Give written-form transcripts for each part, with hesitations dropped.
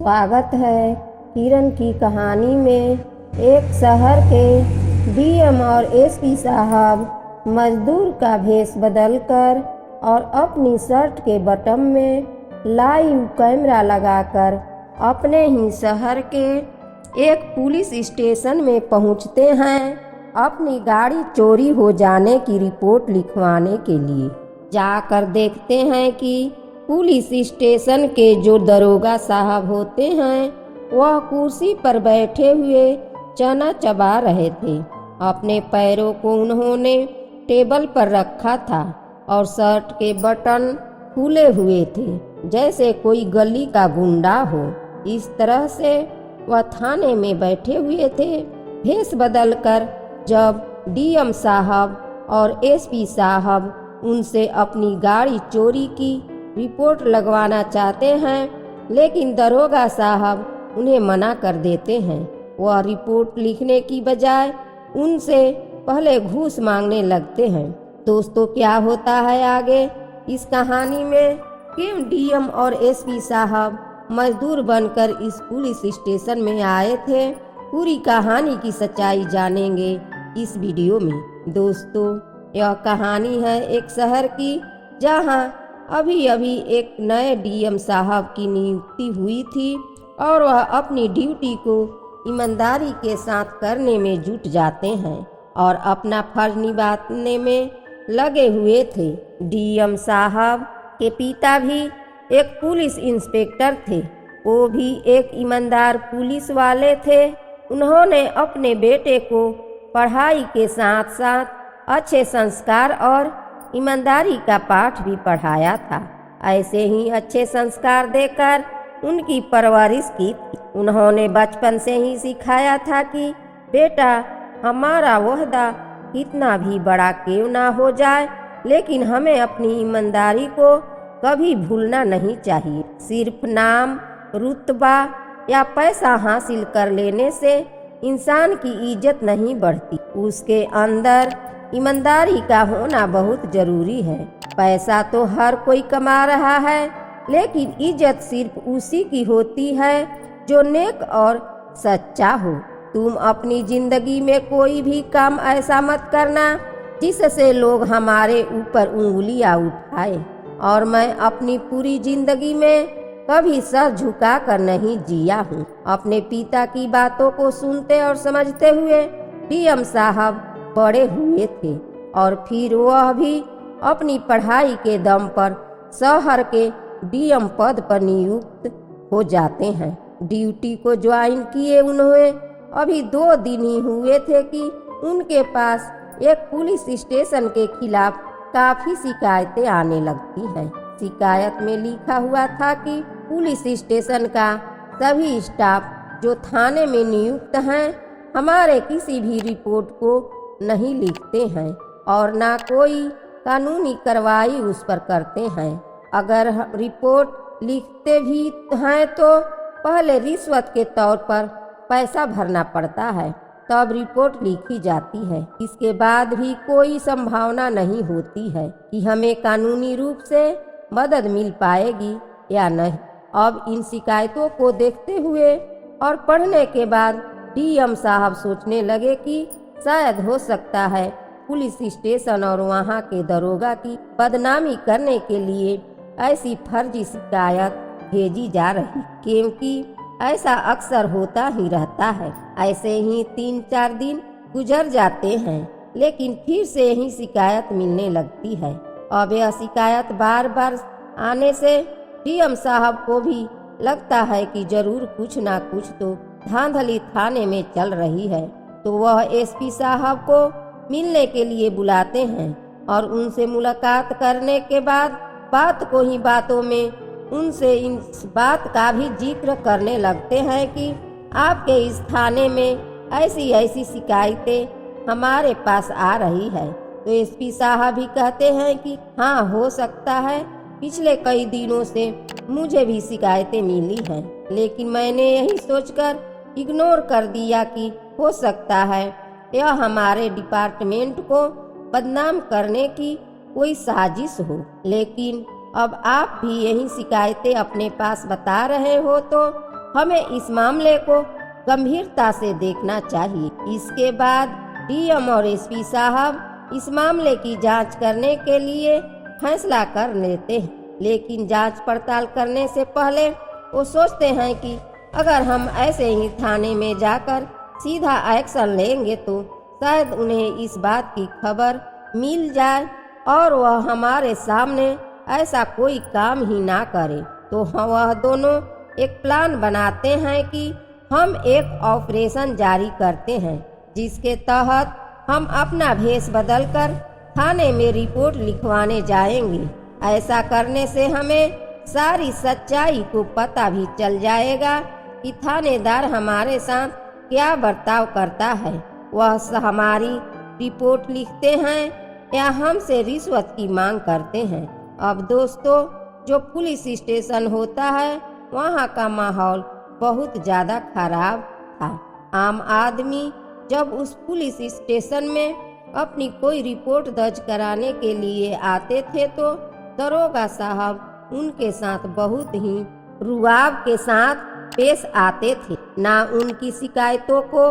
स्वागत है किरण की कहानी में। एक शहर के डीएम और एसपी साहब मजदूर का भेष बदलकर और अपनी शर्ट के बटन में लाइव कैमरा लगाकर अपने ही शहर के एक पुलिस स्टेशन में पहुंचते हैं अपनी गाड़ी चोरी हो जाने की रिपोर्ट लिखवाने के लिए। जाकर देखते हैं कि पुलिस स्टेशन के जो दरोगा साहब होते हैं वह कुर्सी पर बैठे हुए चना चबा रहे थे। अपने पैरों को उन्होंने टेबल पर रखा था और शर्ट के बटन खुले हुए थे जैसे कोई गली का गुंडा हो। इस तरह से वह थाने में बैठे हुए थे। भेष बदलकर जब डीएम साहब और एसपी साहब उनसे अपनी गाड़ी चोरी की रिपोर्ट लगवाना चाहते हैं, लेकिन दरोगा साहब उन्हें मना कर देते हैं। वह रिपोर्ट लिखने की बजाय उनसे पहले घूस मांगने लगते हैं। दोस्तों, क्या होता है आगे इस कहानी में? क्यों डीएम और एसपी साहब मजदूर बनकर इस पुलिस स्टेशन में आए थे? पूरी कहानी की सच्चाई जानेंगे इस वीडियो में। दोस्तों, यह कहानी है एक शहर की जहां अभी अभी एक नए डीएम साहब की नियुक्ति हुई थी और वह अपनी ड्यूटी को ईमानदारी के साथ करने में जुट जाते हैं और अपना फर्ज निभाने में लगे हुए थे। डीएम साहब के पिता भी एक पुलिस इंस्पेक्टर थे। वो भी एक ईमानदार पुलिस वाले थे। उन्होंने अपने बेटे को पढ़ाई के साथ साथ अच्छे संस्कार और ईमानदारी का पाठ भी पढ़ाया था। ऐसे ही अच्छे संस्कार देकर उनकी परवरिश की थी। उन्होंने बचपन से ही सिखाया था कि बेटा, हमारा ओहदा कितना भी बड़ा क्यों ना हो जाए, लेकिन हमें अपनी ईमानदारी को कभी भूलना नहीं चाहिए। सिर्फ नाम, रुतबा या पैसा हासिल कर लेने से इंसान की इज्जत नहीं बढ़ती। उसके अंदर ईमानदारी का होना बहुत जरूरी है। पैसा तो हर कोई कमा रहा है, लेकिन इज्जत सिर्फ उसी की होती है जो नेक और सच्चा हो। तुम अपनी जिंदगी में कोई भी काम ऐसा मत करना जिससे लोग हमारे ऊपर उंगलियां उठाए। और मैं अपनी पूरी जिंदगी में कभी सर झुका कर नहीं जिया हूँ। अपने पिता की बातों को सुनते और समझते हुए डीएम साहब बड़े हुए थे और फिर वह भी अपनी पढ़ाई के दम पर शहर के डीएम पद पर नियुक्त हो जाते हैं। ड्यूटी को ज्वाइन किए उन्हें अभी 2 दिन ही हुए थे कि उनके पास एक पुलिस स्टेशन के खिलाफ काफी शिकायतें आने लगती हैं। शिकायत में लिखा हुआ था कि पुलिस स्टेशन का सभी स्टाफ जो थाने में नियुक्त हैं हमारे किसी भी रिपोर्ट को नहीं लिखते हैं और ना कोई कानूनी कार्रवाई उस पर करते हैं। अगर रिपोर्ट लिखते भी हैं तो पहले रिश्वत के तौर पर पैसा भरना पड़ता है, तब रिपोर्ट लिखी जाती है। इसके बाद भी कोई संभावना नहीं होती है कि हमें कानूनी रूप से मदद मिल पाएगी या नहीं। अब इन शिकायतों को देखते हुए और पढ़ने के बाद डीएम साहब सोचने लगे कि शायद हो सकता है पुलिस स्टेशन और वहां के दरोगा की बदनामी करने के लिए ऐसी फर्जी शिकायत भेजी जा रही, क्योंकि ऐसा अक्सर होता ही रहता है। ऐसे ही 3-4 दिन गुजर जाते हैं, लेकिन फिर से ही शिकायत मिलने लगती है। अब यह शिकायत बार बार आने से डीएम साहब को भी लगता है कि जरूर कुछ ना कुछ तो धांधली थाने में चल रही है। तो वह एसपी साहब को मिलने के लिए बुलाते हैं और उनसे मुलाकात करने के बाद बात को ही बातों में उनसे इस बात का भी जिक्र करने लगते हैं कि आपके इस थाने में ऐसी ऐसी शिकायतें हमारे पास आ रही है। तो एसपी साहब भी कहते हैं कि हाँ, हो सकता है पिछले कई दिनों से मुझे भी शिकायतें मिली हैं, लेकिन मैंने यही सोचकर इग्नोर कर दिया कि हो सकता है यह हमारे डिपार्टमेंट को बदनाम करने की कोई साजिश हो। लेकिन अब आप भी यही शिकायतें अपने पास बता रहे हो तो हमें इस मामले को गंभीरता से देखना चाहिए। इसके बाद डीएम और एसपी साहब इस मामले की जांच करने के लिए फैसला कर लेते हैं, लेकिन जांच पड़ताल करने से पहले वो सोचते हैं कि अगर हम ऐसे ही थाने में जाकर सीधा एक्शन लेंगे तो शायद उन्हें इस बात की खबर मिल जाए और वह हमारे सामने ऐसा कोई काम ही ना करे। तो वह दोनों एक प्लान बनाते हैं कि हम एक ऑपरेशन जारी करते हैं, जिसके तहत हम अपना भेष बदलकर थाने में रिपोर्ट लिखवाने जाएंगे। ऐसा करने से हमें सारी सच्चाई को पता भी चल जाएगा कि थानेदार हमारे साथ क्या बर्ताव करता है। वह हमारी रिपोर्ट लिखते हैं या हमसे रिश्वत की मांग करते हैं। अब दोस्तों, जो पुलिस स्टेशन होता है वहाँ का माहौल बहुत ज़्यादा खराब था। आम आदमी जब उस पुलिस स्टेशन में अपनी कोई रिपोर्ट दर्ज कराने के लिए आते थे तो दरोगा साहब उनके साथ बहुत ही रुआब के साथ पेश आते थे। ना उनकी शिकायतों को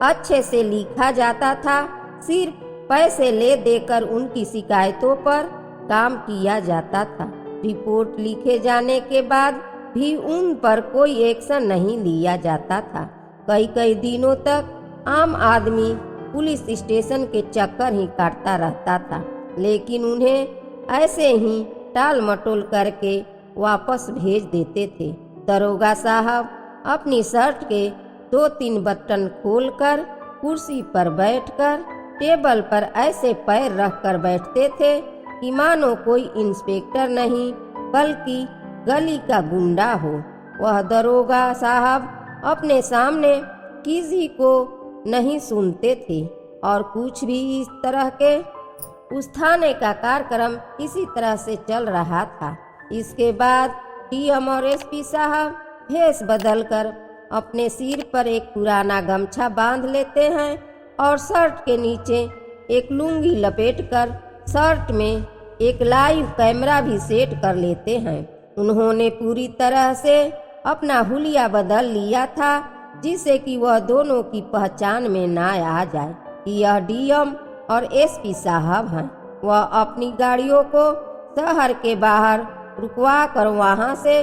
अच्छे से लिखा जाता था, सिर्फ पैसे ले देकर उनकी शिकायतों पर काम किया जाता था। रिपोर्ट लिखे जाने के बाद भी उन पर कोई एक्शन नहीं लिया जाता था। कई कई दिनों तक आम आदमी पुलिस स्टेशन के चक्कर ही काटता रहता था, लेकिन उन्हें ऐसे ही टाल मटोल करके वापस भेज देते थे। दरोगा साहब अपनी शर्ट के 2-3 बटन खोलकर कुर्सी पर बैठकर टेबल पर ऐसे पैर रखकर बैठते थे कि मानो कोई इंस्पेक्टर नहीं बल्कि गली का गुंडा हो। वह दरोगा साहब अपने सामने किसी को नहीं सुनते थे और कुछ भी इस तरह के उस थाने का कार्यक्रम इसी तरह से चल रहा था। इसके बाद डीएम और एसपी साहब भेष बदलकर अपने सिर पर एक पुराना गमछा बांध लेते हैं और शर्ट के नीचे एक लुंगी लपेटकर शर्ट में एक लाइव कैमरा भी सेट कर लेते हैं। उन्होंने पूरी तरह से अपना हुलिया बदल लिया था, जिससे कि वह दोनों की पहचान में ना आ जाए कि यह डीएम और एसपी साहब हैं। वह अपनी गाड़ियों को शहर के बाहर रुकवा कर वहां से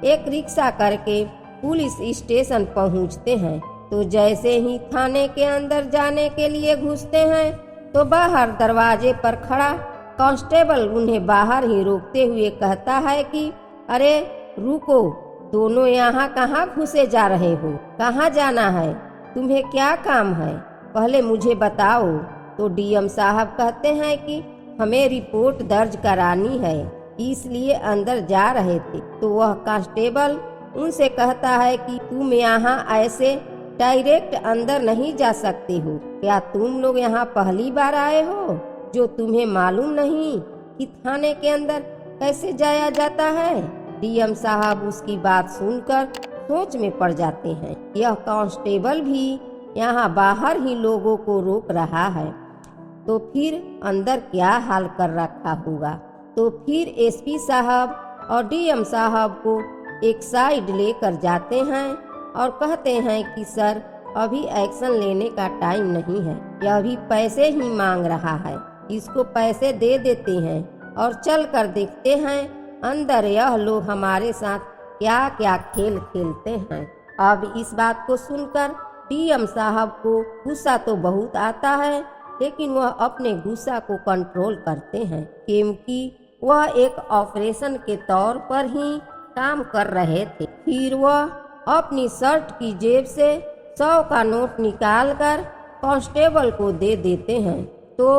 एक रिक्शा करके पुलिस स्टेशन पहुंचते हैं। तो जैसे ही थाने के अंदर जाने के लिए घुसते हैं तो बाहर दरवाजे पर खड़ा कांस्टेबल उन्हें बाहर ही रोकते हुए कहता है कि अरे रुको, दोनों यहाँ कहाँ घुसे जा रहे हो? कहाँ जाना है? तुम्हें क्या काम है? पहले मुझे बताओ। तो डीएम साहब कहते हैं कि हमें रिपोर्ट दर्ज करानी है, इसलिए अंदर जा रहे थे। तो वह कांस्टेबल उनसे कहता है कि तुम यहाँ ऐसे डायरेक्ट अंदर नहीं जा सकते हो। क्या तुम लोग यहाँ पहली बार आए हो जो तुम्हें मालूम नहीं कि थाने के अंदर कैसे जाया जाता है? डीएम साहब उसकी बात सुनकर सोच में पड़ जाते हैं। यह कांस्टेबल भी यहाँ बाहर ही लोगों को रोक रहा है, तो फिर अंदर क्या हाल कर रखा होगा। तो फिर एसपी साहब और डीएम साहब को एक साइड लेकर जाते हैं और कहते हैं कि सर, अभी एक्शन लेने का टाइम नहीं है, यह भी पैसे ही मांग रहा है, इसको पैसे दे देते हैं और चल कर देखते हैं अंदर यह लोग हमारे साथ क्या क्या खेल खेलते हैं। अब इस बात को सुनकर डीएम साहब को गुस्सा तो बहुत आता है, लेकिन वह अपने गुस्सा को कंट्रोल करते हैं, क्योंकि वह एक ऑपरेशन के तौर पर ही काम कर रहे थे। फिर वह अपनी शर्ट की जेब से 100 का नोट निकालकर कांस्टेबल को दे देते हैं। तो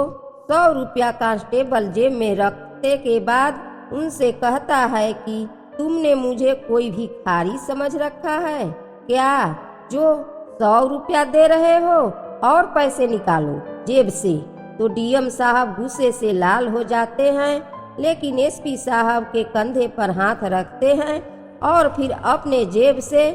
100 रुपया कांस्टेबल जेब में रखते के बाद उनसे कहता है कि तुमने मुझे कोई भिखारी समझ रखा है क्या, जो 100 रुपया दे रहे हो? और पैसे निकालो जेब से। तो डीएम साहब गुस्से से लाल हो जाते हैं, लेकिन एसपी साहब के कंधे पर हाथ रखते हैं और फिर अपने जेब से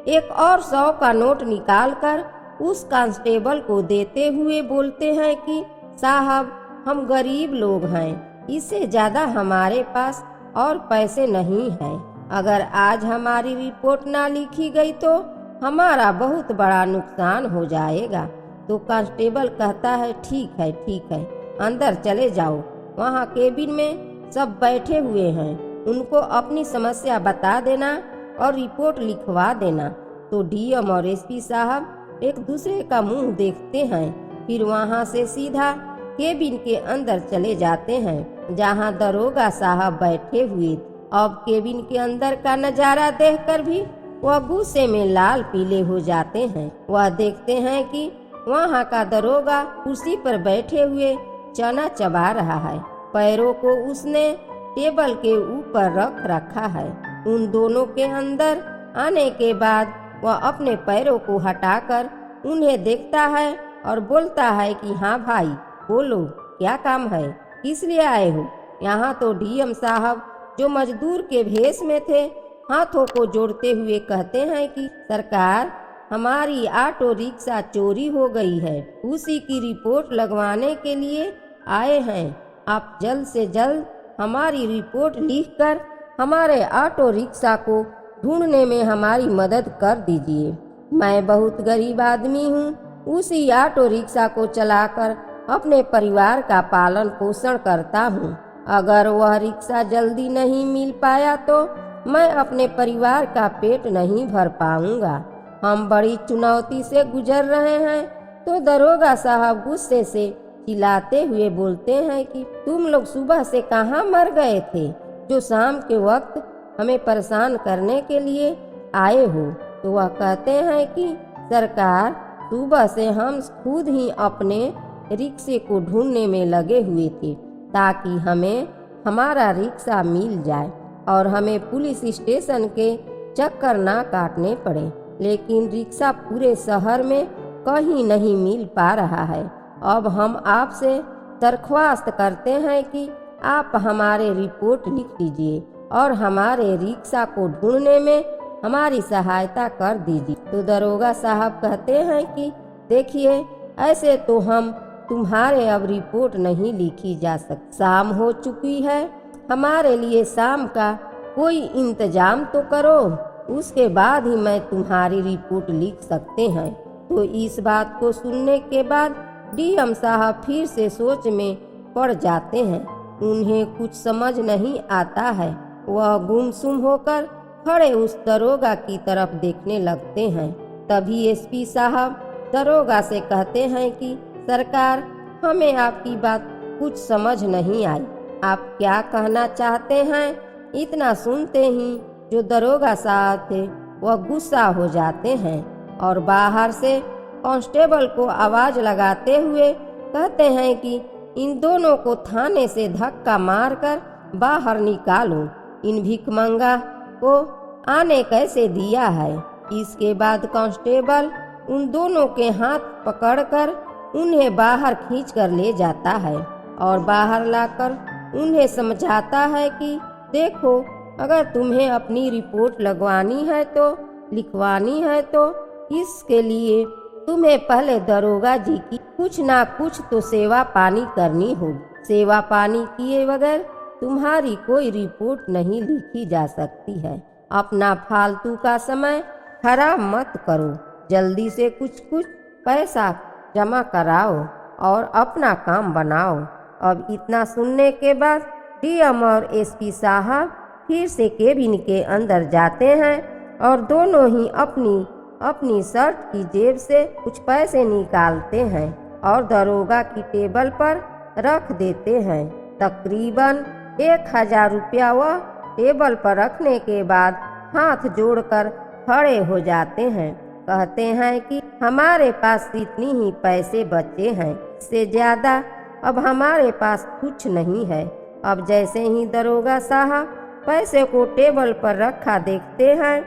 एक और 100 का नोट निकालकर उस कांस्टेबल को देते हुए बोलते हैं कि साहब, हम गरीब लोग हैं, इससे ज्यादा हमारे पास और पैसे नहीं है, अगर आज हमारी रिपोर्ट ना लिखी गई तो हमारा बहुत बड़ा नुकसान हो जाएगा। तो कांस्टेबल कहता है ठीक है, अंदर चले जाओ। वहाँ केबिन में सब बैठे हुए हैं, उनको अपनी समस्या बता देना और रिपोर्ट लिखवा देना। तो डीएम और एसपी साहब एक दूसरे का मुंह देखते हैं, फिर वहाँ से सीधा केबिन के अंदर चले जाते हैं जहाँ दरोगा साहब बैठे हुए। अब केबिन के अंदर का नजारा देखकर भी वह गुस्से में लाल पीले हो जाते हैं। वह देखते हैं कि वहाँ का दरोगा कुर्सी पर बैठे हुए चना चबा रहा है, पैरों को उसने टेबल के ऊपर रख रखा है। उन दोनों के अंदर आने के बाद वह अपने पैरों को हटाकर उन्हें देखता है और बोलता है कि हाँ भाई बोलो, क्या काम है, किस लिए आए हो। यहाँ तो डीएम साहब जो मजदूर के भेष में थे हाथों को जोड़ते हुए कहते हैं कि सरकार, हमारी ऑटो रिक्शा चोरी हो गई है, उसी की रिपोर्ट लगवाने के लिए आए हैं। आप जल्द से जल्द हमारी रिपोर्ट लिखकर हमारे ऑटो रिक्शा को ढूंढने में हमारी मदद कर दीजिए। मैं बहुत गरीब आदमी हूँ, उसी ऑटो रिक्शा को चलाकर अपने परिवार का पालन पोषण करता हूँ। अगर वह रिक्शा जल्दी नहीं मिल पाया तो मैं अपने परिवार का पेट नहीं भर पाऊंगा। हम बड़ी चुनौती से गुजर रहे हैं। तो दरोगा साहब गुस्से से चिल्लाते हुए बोलते हैं कि तुम लोग सुबह से कहाँ मर गए थे, जो शाम के वक्त हमें परेशान करने के लिए आए हो। तो वह कहते हैं कि सरकार, सुबह से हम खुद ही अपने रिक्शे को ढूंढने में लगे हुए थे ताकि हमें हमारा रिक्शा मिल जाए और हमें पुलिस स्टेशन के चक्कर ना काटने पड़े, लेकिन रिक्शा पूरे शहर में कहीं नहीं मिल पा रहा है। अब हम आपसे दरख्वास्त करते हैं कि आप हमारे रिपोर्ट लिख लीजिए और हमारे रिक्शा को ढूंढने में हमारी सहायता कर दीजिए। तो दरोगा साहब कहते हैं कि देखिए, ऐसे तो हम तुम्हारे अब रिपोर्ट नहीं लिखी जा सकती, शाम हो चुकी है, हमारे लिए शाम का कोई इंतजाम तो करो, उसके बाद ही मैं तुम्हारी रिपोर्ट लिख सकते हैं। तो इस बात को सुनने के बाद डीएम साहब फिर से सोच में पड़ जाते हैं। उन्हें कुछ समझ नहीं आता है। वह गुमसुम होकर खड़े उस दरोगा की तरफ देखने लगते हैं। तभी एसपी साहब दरोगा से कहते हैं कि सरकार, हमें आपकी बात कुछ समझ नहीं आई, आप क्या कहना चाहते हैं। इतना सुनते ही जो दरोगा साहब थे वह गुस्सा हो जाते हैं और बाहर से कांस्टेबल को आवाज लगाते हुए कहते हैं कि इन दोनों को थाने से धक्का मारकर बाहर निकालो, इन भिखमंगा को आने कैसे दिया है। इसके बाद कांस्टेबल उन दोनों के हाथ पकड़कर उन्हें बाहर खींचकर ले जाता है और बाहर लाकर उन्हें समझाता है कि देखो, अगर तुम्हें अपनी रिपोर्ट लगवानी है तो लिखवानी है तो इसके लिए तुम्हें पहले दरोगा जी की कुछ ना कुछ तो सेवा पानी करनी होगी। सेवा पानी किए बगैर तुम्हारी कोई रिपोर्ट नहीं लिखी जा सकती है। अपना फालतू का समय खराब मत करो, जल्दी से कुछ पैसा जमा कराओ और अपना काम बनाओ। अब इतना सुनने के बाद डीएम और एसपी साहब फिर से केबिन के अंदर जाते हैं और दोनों ही अपनी शर्ट की जेब से कुछ पैसे निकालते हैं और दरोगा की टेबल पर रख देते हैं। तकरीबन 1000 रुपया वह टेबल पर रखने के बाद हाथ जोड़कर खड़े हो जाते हैं। कहते हैं कि हमारे पास इतनी ही पैसे बचे हैं, इससे ज्यादा अब हमारे पास कुछ नहीं है। अब जैसे ही दरोगा साहब पैसे को टेबल पर रखा देखते हैं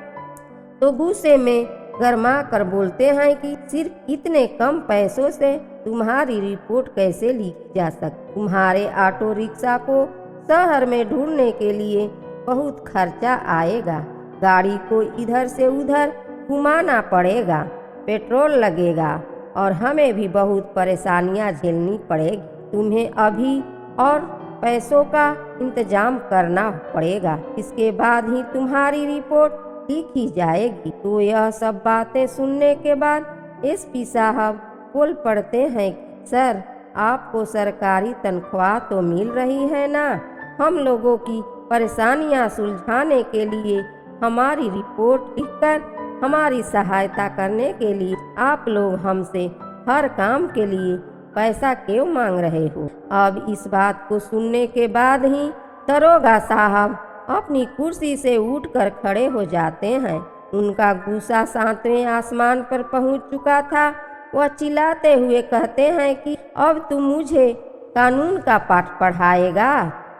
तो गुस्से में गरमा कर बोलते हैं कि सिर्फ इतने कम पैसों से तुम्हारी रिपोर्ट कैसे लिखी जा सकती। तुम्हारे ऑटो रिक्शा को शहर में ढूंढने के लिए बहुत खर्चा आएगा, गाड़ी को इधर से उधर घुमाना पड़ेगा, पेट्रोल लगेगा और हमें भी बहुत परेशानियां झेलनी पड़ेगी। तुम्हें अभी और पैसों का इंतजाम करना पड़ेगा। इसके बाद ही तुम्हारी रिपोर्ट लिखी जाएगी। तो यह सब बातें सुनने के बाद एसपी साहब बोल पड़ते हैं, सर आपको सरकारी तनख्वाह तो मिल रही है ना? हम लोगों की परेशानियां सुलझाने के लिए, हमारी रिपोर्ट लिखकर हमारी सहायता करने के लिए आप लोग हमसे हर काम के लिए पैसा क्यों मांग रहे हो? अब इस बात को सुनने के बाद ही दरोगा साहब अपनी कुर्सी से उठकर खड़े हो जाते हैं। उनका गुस्सा 7वें आसमान पर पहुंच चुका था। वह चिल्लाते हुए कहते हैं कि अब तुम मुझे कानून का पाठ पढ़ाएगा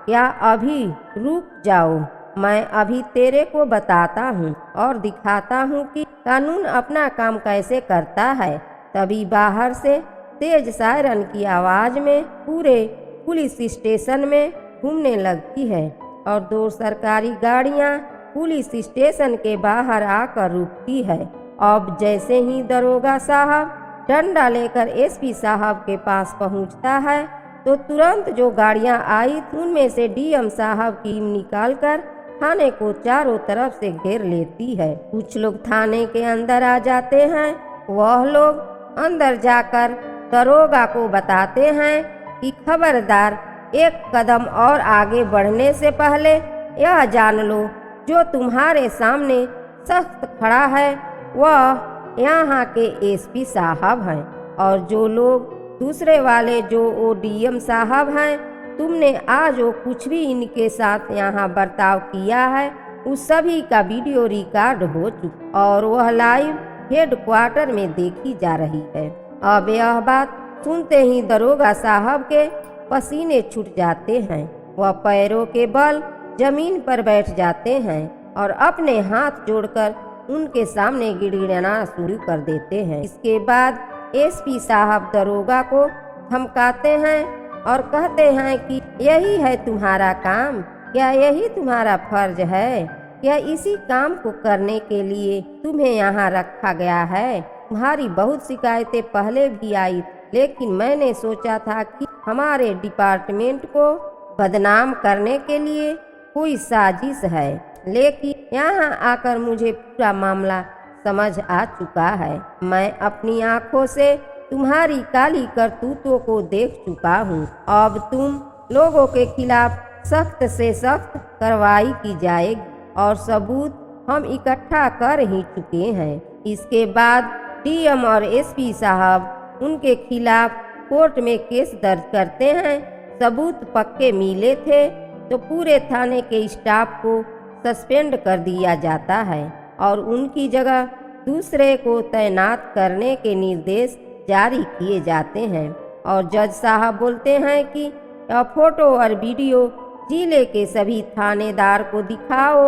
क्या? अभी रुक जाओ, मैं अभी तेरे को बताता हूँ और दिखाता हूँ कि कानून अपना काम कैसे करता है। तभी बाहर से तेज सायरन की आवाज में पूरे पुलिस स्टेशन में घूमने लगती है और 2 सरकारी गाड़ियाँ पुलिस स्टेशन के बाहर आकर रुकती है। अब जैसे ही दरोगा साहब डंडा लेकर एसपी साहब के पास पहुंचता है तो तुरंत जो गाड़ियां आई उनमें से डीएम साहब की टीम निकालकर थाने को चारों तरफ से घेर लेती है। कुछ लोग थाने के अंदर आ जाते हैं। वह लोग अंदर जाकर दरोगा को बताते हैं कि खबरदार, एक कदम और आगे बढ़ने से पहले यह जान लो, जो तुम्हारे सामने सख्त खड़ा है वह यहाँ के एसपी साहब हैं और जो लोग दूसरे वाले जो ओडीएम साहब हैं, तुमने आज वो कुछ भी इनके साथ यहाँ बर्ताव किया है उस सभी का वीडियो रिकॉर्ड हो चुका और वह लाइव हेडक्वार्टर में देखी जा रही है। अब यह बात सुनते ही दरोगा साहब के पसीने छूट जाते हैं। वह पैरों के बल जमीन पर बैठ जाते हैं और अपने हाथ जोड़कर उनके सामने गिड़गिड़ाना शुरू कर देते हैं। इसके बाद एसपी साहब दरोगा को धमकाते हैं और कहते हैं कि यही है तुम्हारा काम? क्या यही तुम्हारा फर्ज है? क्या इसी काम को करने के लिए तुम्हें यहाँ रखा गया है? तुम्हारी बहुत शिकायतें पहले भी आई, लेकिन मैंने सोचा था कि हमारे डिपार्टमेंट को बदनाम करने के लिए कोई साजिश है, लेकिन यहाँ आकर मुझे पूरा मामला समझ आ चुका है। मैं अपनी आंखों से तुम्हारी काली करतूतों को देख चुका हूँ। अब तुम लोगों के खिलाफ सख्त से सख्त कार्रवाई की जाएगी और सबूत हम इकट्ठा कर ही चुके हैं। इसके बाद डीएम और एसपी साहब उनके खिलाफ कोर्ट में केस दर्ज करते हैं। सबूत पक्के मिले थे तो पूरे थाने के स्टाफ को सस्पेंड कर दिया जाता है और उनकी जगह दूसरे को तैनात करने के निर्देश जारी किए जाते हैं। और जज साहब बोलते हैं कि यह फोटो और वीडियो जिले के सभी थानेदार को दिखाओ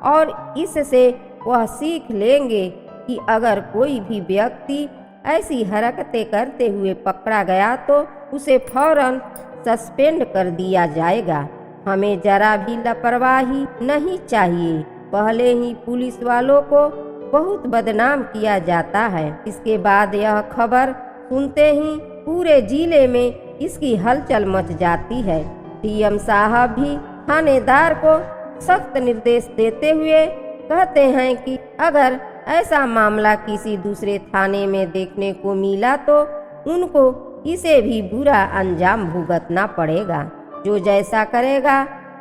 और इससे वह सीख लेंगे कि अगर कोई भी व्यक्ति ऐसी हरकतें करते हुए पकड़ा गया तो उसे फौरन सस्पेंड कर दिया जाएगा। हमें जरा भी लापरवाही नहीं चाहिए। पहले ही पुलिस वालों को बहुत बदनाम किया जाता है। इसके बाद यह खबर सुनते ही पूरे जिले में इसकी हलचल मच जाती है। डीएम साहब भी थानेदार को सख्त निर्देश देते हुए कहते हैं कि अगर ऐसा मामला किसी दूसरे थाने में देखने को मिला तो उनको इसे भी बुरा अंजाम भुगतना पड़ेगा। जो जैसा करेगा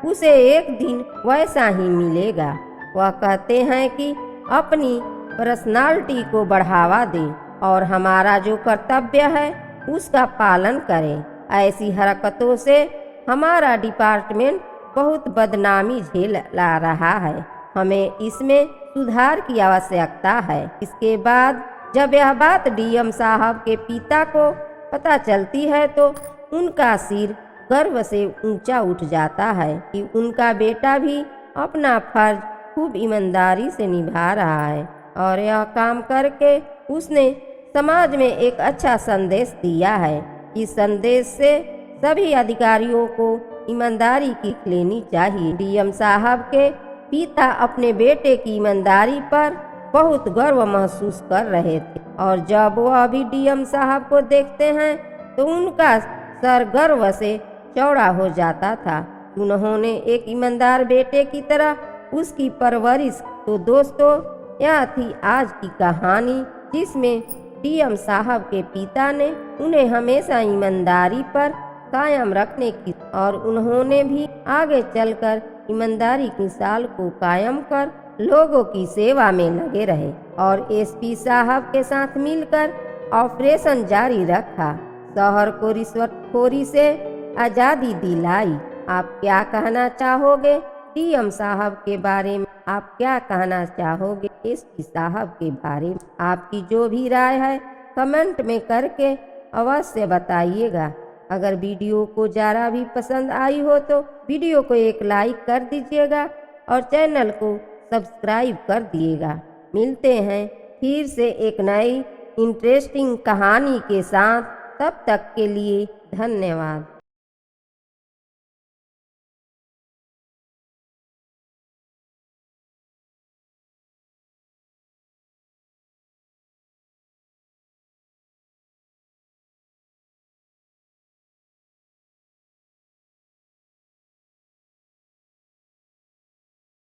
उसे एक दिन वैसा ही मिलेगा। वह कहते हैं कि अपनी पर्सनालिटी को बढ़ावा दें और हमारा जो कर्तव्य है उसका पालन करें। ऐसी हरकतों से हमारा डिपार्टमेंट बहुत बदनामी झेल ला रहा है। हमें इसमें सुधार की आवश्यकता है। इसके बाद जब यह बात डीएम साहब के पिता को पता चलती है तो उनका सिर गर्व से ऊंचा उठ जाता है कि उनका बेटा भी अपना फर्ज खूब ईमानदारी से निभा रहा है और यह काम करके उसने समाज में एक अच्छा संदेश दिया है। इस संदेश से सभी अधिकारियों को ईमानदारी की लेनी चाहिए। डीएम साहब के पिता अपने बेटे की ईमानदारी पर बहुत गर्व महसूस कर रहे थे और जब वह अभी डीएम साहब को देखते हैं तो उनका सर गर्व से चौड़ा हो जाता था। उन्होंने एक ईमानदार बेटे की तरह उसकी परवरिश। तो दोस्तों, यह थी आज की कहानी, जिसमें डीएम साहब के पिता ने उन्हें हमेशा ईमानदारी पर कायम रखने की, और उन्होंने भी आगे चलकर ईमानदारी की मिसाल को कायम कर लोगों की सेवा में लगे रहे और एसपी साहब के साथ मिलकर ऑपरेशन जारी रखा, शहर को रिश्वतखोरी से आज़ादी दिलाई। आप क्या कहना चाहोगे डीएम साहब के बारे में? आप क्या कहना चाहोगे एसपी साहब के बारे में? आपकी जो भी राय है कमेंट में करके अवश्य बताइएगा। अगर वीडियो को ज़रा भी पसंद आई हो तो वीडियो को एक लाइक कर दीजिएगा और चैनल को सब्सक्राइब कर दिएगा। मिलते हैं फिर से एक नई इंटरेस्टिंग कहानी के साथ। तब तक के लिए धन्यवाद।